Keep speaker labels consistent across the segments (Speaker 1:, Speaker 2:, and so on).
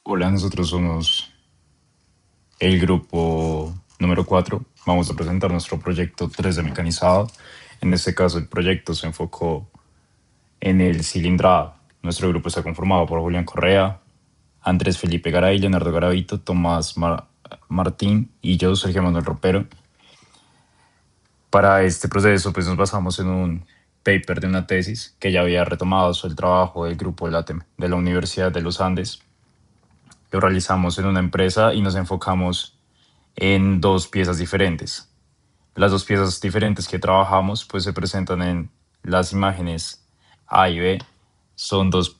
Speaker 1: Hola, nosotros somos el grupo número 4. Vamos a presentar nuestro proyecto 3D mecanizado. En este caso, el proyecto se enfocó en el cilindrado. Nuestro grupo está conformado por Julián Correa, Andrés Felipe Garay, Leonardo Garavito, Martín y yo, Sergio Manuel Ropero. Para este proceso, pues nos basamos en un paper de una tesis que ya había retomado sobre el trabajo del grupo LATEM de la Universidad de los Andes. Lo realizamos en una empresa y nos enfocamos en dos piezas diferentes. Las dos piezas diferentes que trabajamos pues se presentan en las imágenes A y B. Son dos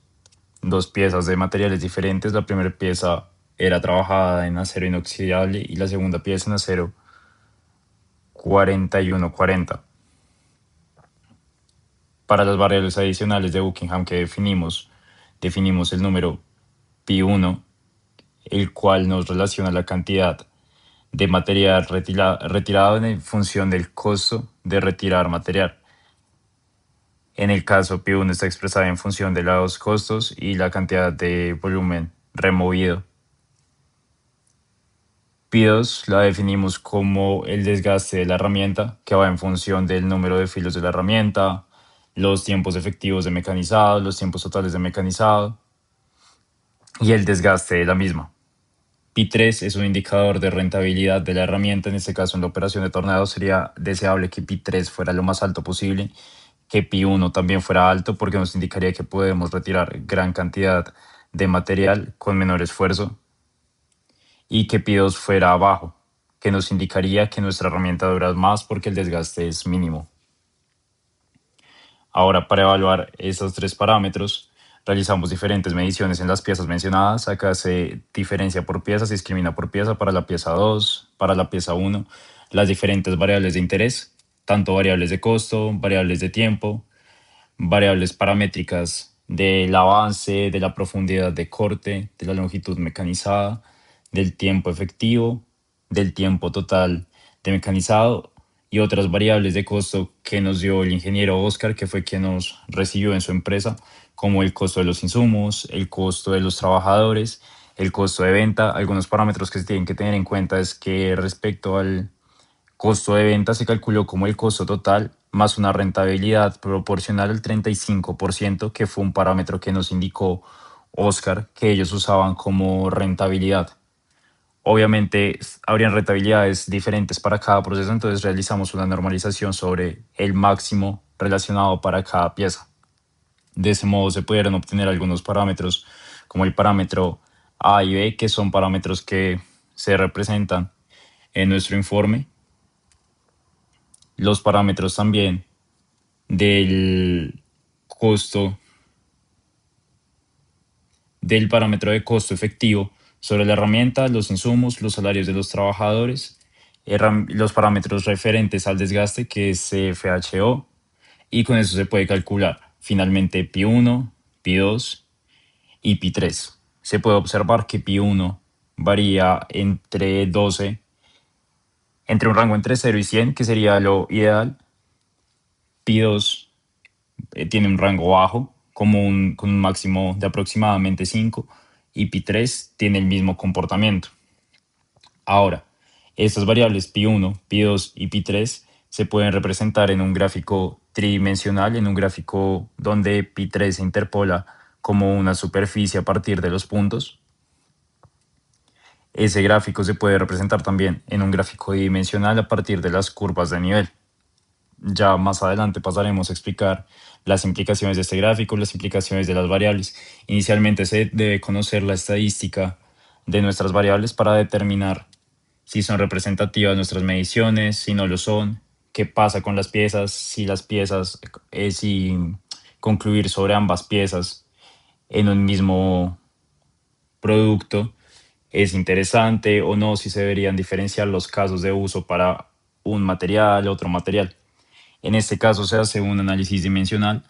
Speaker 1: piezas de materiales diferentes. La primera pieza era trabajada en acero inoxidable y la segunda pieza en acero 4140. Para las variables adicionales de Buckingham que definimos el número pi1, el cual nos relaciona la cantidad de material retirado en función del costo de retirar material. En el caso, Pi1 está expresada en función de los costos y la cantidad de volumen removido. Pi2 la definimos como el desgaste de la herramienta, que va en función del número de filos de la herramienta, los tiempos efectivos de mecanizado, los tiempos totales de mecanizado y el desgaste de la misma. Pi3 es un indicador de rentabilidad de la herramienta. En este caso, en la operación de tornado sería deseable que Pi3 fuera lo más alto posible, que Pi1 también fuera alto porque nos indicaría que podemos retirar gran cantidad de material con menor esfuerzo, y que Pi2 fuera bajo, que nos indicaría que nuestra herramienta dura más porque el desgaste es mínimo. Ahora, para evaluar estos tres parámetros, realizamos diferentes mediciones en las piezas mencionadas. Acá se diferencia por pieza, se discrimina por pieza para la pieza 2, para la pieza 1, las diferentes variables de interés, tanto variables de costo, variables de tiempo, variables paramétricas del avance, de la profundidad de corte, de la longitud mecanizada, del tiempo efectivo, del tiempo total de mecanizado y otras variables de costo que nos dio el ingeniero Oscar, que fue quien nos recibió en su empresa, como el costo de los insumos, el costo de los trabajadores, el costo de venta. Algunos parámetros que se tienen que tener en cuenta es que respecto al costo de venta se calculó como el costo total más una rentabilidad proporcional al 35%, que fue un parámetro que nos indicó Oscar que ellos usaban como rentabilidad. Obviamente habrían rentabilidades diferentes para cada proceso, entonces realizamos una normalización sobre el máximo relacionado para cada pieza. De ese modo se pudieron obtener algunos parámetros como el parámetro A y B, que son parámetros que se representan en nuestro informe. Los parámetros también del costo, del parámetro de costo efectivo sobre la herramienta, los insumos, los salarios de los trabajadores, los parámetros referentes al desgaste, que es CFHO, y con eso se puede calcular finalmente Pi1, Pi2 y Pi3. Se puede observar que Pi1 varía entre un rango entre 0 y 100, que sería lo ideal. Pi2 tiene un rango bajo, con un máximo de aproximadamente 5, y Pi3 tiene el mismo comportamiento. Ahora, estas variables Pi1, Pi2 y Pi3 se pueden representar en un gráfico tridimensional, en un gráfico donde Pi3 se interpola como una superficie a partir de los puntos. Ese gráfico se puede representar también en un gráfico bidimensional a partir de las curvas de nivel. Ya más adelante pasaremos a explicar las implicaciones de este gráfico, las implicaciones de las variables. Inicialmente se debe conocer la estadística de nuestras variables para determinar si son representativas nuestras mediciones, si no lo son, qué pasa con las piezas, si concluir sobre ambas piezas en un mismo producto es interesante o no, si se deberían diferenciar los casos de uso para un material, otro material. En este caso se hace un análisis dimensional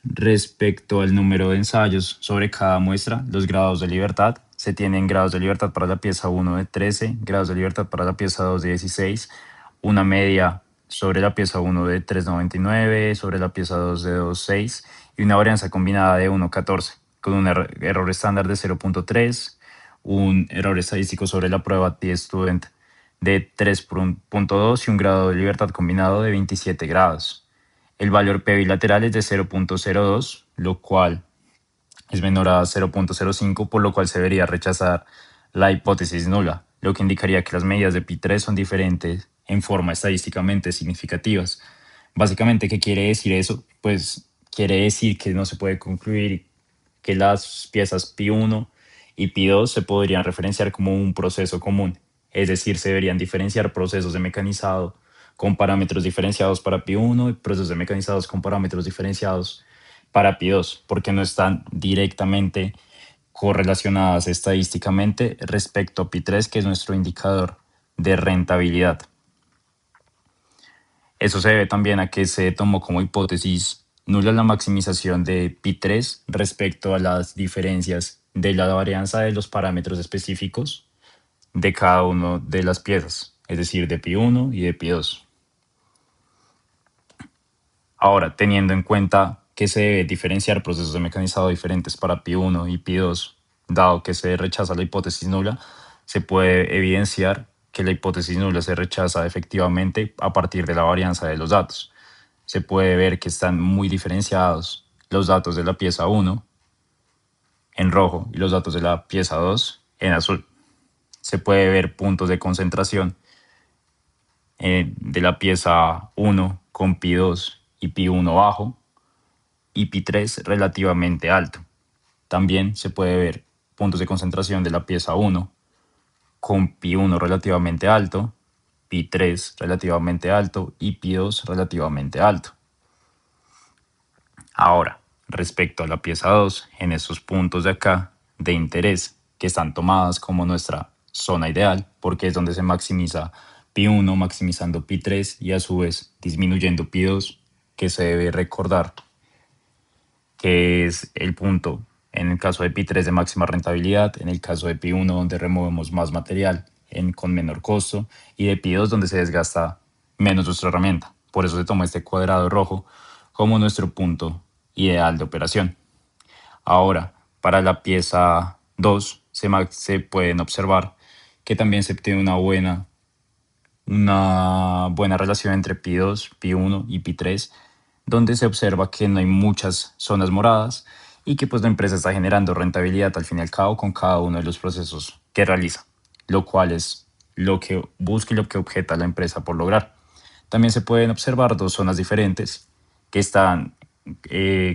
Speaker 1: respecto al número de ensayos sobre cada muestra, los grados de libertad. Se tienen grados de libertad para la pieza 1 de 13, grados de libertad para la pieza 2 de 16, una media sobre la pieza 1 de 3,99, sobre la pieza 2 de 2,6 y una varianza combinada de 1,14, con un error estándar de 0,3, un error estadístico sobre la prueba T-Student de 3.2 y un grado de libertad combinado de 27 grados. El valor P bilateral es de 0.02, lo cual es menor a 0.05, por lo cual se debería rechazar la hipótesis nula, lo que indicaría que las medidas de pi3 son diferentes en forma estadísticamente significativas. Básicamente, ¿qué quiere decir eso? Pues quiere decir que no se puede concluir que las piezas pi1 y pi2 se podrían referenciar como un proceso común. Es decir, se deberían diferenciar procesos de mecanizado con parámetros diferenciados para pi1 y procesos de mecanizados con parámetros diferenciados para pi2, porque no están directamente correlacionadas estadísticamente respecto a pi3, que es nuestro indicador de rentabilidad. Eso se debe también a que se tomó como hipótesis nula la maximización de pi3 respecto a las diferencias de la varianza de los parámetros específicos de cada una de las piezas, es decir, de pi1 y de pi2. Ahora, teniendo en cuenta que se debe diferenciar procesos de mecanizado diferentes para pi1 y pi2, dado que se rechaza la hipótesis nula, se puede evidenciar que la hipótesis nula se rechaza efectivamente a partir de la varianza de los datos. Se puede ver que están muy diferenciados los datos de la pieza 1 en rojo y los datos de la pieza 2 en azul. Se puede ver puntos de concentración de la pieza 1 con pi2 y pi1 bajo y pi3 relativamente alto. También se puede ver puntos de concentración de la pieza 1 con pi1 relativamente alto, pi3 relativamente alto y pi2 relativamente alto. Ahora, respecto a la pieza 2, en estos puntos de acá de interés que están tomadas como nuestra zona ideal, porque es donde se maximiza pi1 maximizando pi3 y a su vez disminuyendo pi2, que se debe recordar que es el punto en el caso de pi3 de máxima rentabilidad, en el caso de pi1 donde removemos más material con menor costo y de pi2 donde se desgasta menos nuestra herramienta. Por eso se toma este cuadrado rojo como nuestro punto ideal de operación. Ahora, para la pieza 2 se pueden observar que también se obtiene una buena relación entre pi2, pi1 y pi3, donde se observa que no hay muchas zonas moradas y que pues la empresa está generando rentabilidad al fin y al cabo con cada uno de los procesos que realiza, lo cual es lo que busca y lo que objeta la empresa por lograr. También se pueden observar dos zonas diferentes que están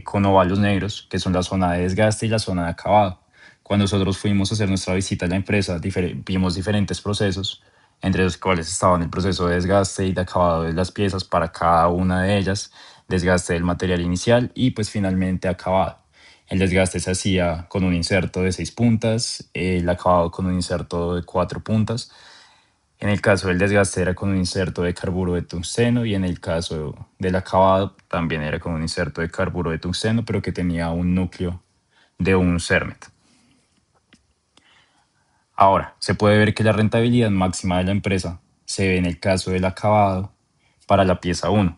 Speaker 1: con óvalos negros, que son la zona de desgaste y la zona de acabado. Cuando nosotros fuimos a hacer nuestra visita a la empresa, vimos diferentes procesos, entre los cuales estaban el proceso de desgaste y de acabado de las piezas para cada una de ellas, desgaste del material inicial y pues finalmente acabado. El desgaste se hacía con un inserto de 6 puntas, el acabado con un inserto de 4 puntas. En el caso del desgaste era con un inserto de carburo de tungsteno y en el caso del acabado también era con un inserto de carburo de tungsteno, pero que tenía un núcleo de un CERMET. Ahora, se puede ver que la rentabilidad máxima de la empresa se ve en el caso del acabado para la pieza 1.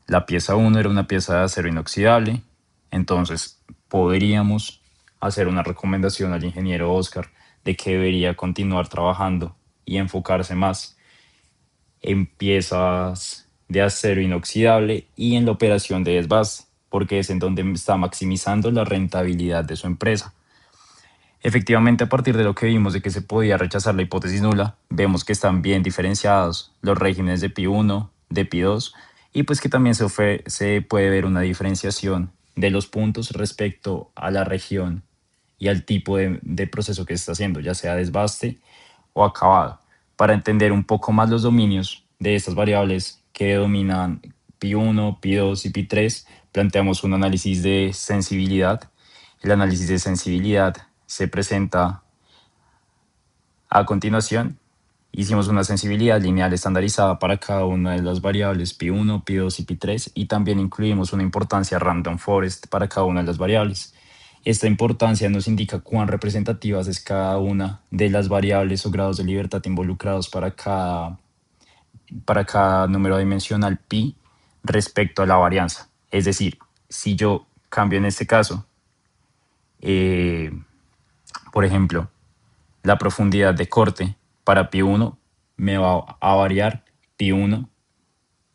Speaker 1: La pieza 1 era una pieza de acero inoxidable, entonces podríamos hacer una recomendación al ingeniero Oscar de que debería continuar trabajando y enfocarse más en piezas de acero inoxidable y en la operación de desbaste, porque es en donde está maximizando la rentabilidad de su empresa. Efectivamente, a partir de lo que vimos de que se podía rechazar la hipótesis nula, vemos que están bien diferenciados los regímenes de pi1, de pi2, y pues que también se puede ver una diferenciación de los puntos respecto a la región y al tipo de proceso que se está haciendo, ya sea desbaste o acabado. Para entender un poco más los dominios de estas variables que dominan pi1, pi2 y pi3, planteamos un análisis de sensibilidad. El análisis de sensibilidad se presenta a continuación. Hicimos una sensibilidad lineal estandarizada para cada una de las variables pi1, pi2 y pi3 y también incluimos una importancia random forest para cada una de las variables. Esta importancia nos indica cuán representativas es cada una de las variables o grados de libertad involucrados para cada número dimensional pi respecto a la varianza. Es decir, si yo cambio en este caso, por ejemplo, La profundidad de corte para pi 1 me va a variar pi 1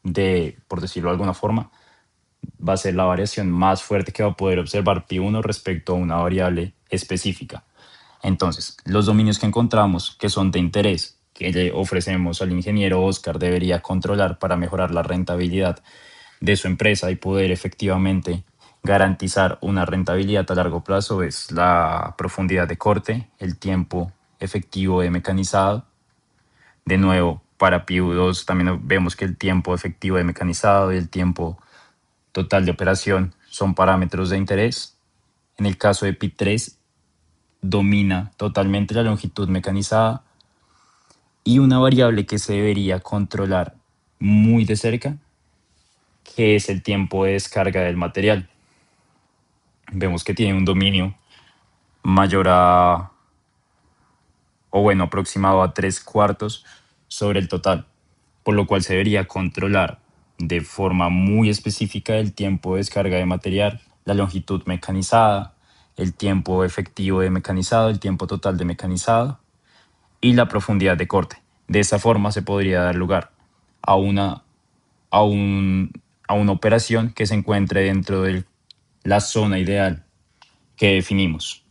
Speaker 1: de, por decirlo de alguna forma, va a ser la variación más fuerte que va a poder observar pi 1 respecto a una variable específica. Entonces, los dominios que encontramos que son de interés, que le ofrecemos al ingeniero Oscar debería controlar para mejorar la rentabilidad de su empresa y poder efectivamente garantizar una rentabilidad a largo plazo, es la profundidad de corte, el tiempo efectivo de mecanizado. De nuevo, para PIU2 también vemos que el tiempo efectivo de mecanizado y el tiempo total de operación son parámetros de interés. En el caso de PI3, domina totalmente la longitud mecanizada, y una variable que se debería controlar muy de cerca, que es el tiempo de descarga del material. Vemos que tiene un dominio mayor a, o bueno, aproximado a 3/4 sobre el total, por lo cual se debería controlar de forma muy específica el tiempo de descarga de material, la longitud mecanizada, el tiempo efectivo de mecanizado, el tiempo total de mecanizado y la profundidad de corte. De esta forma se podría dar lugar a una, a un, a una operación que se encuentre dentro de la zona ideal que definimos.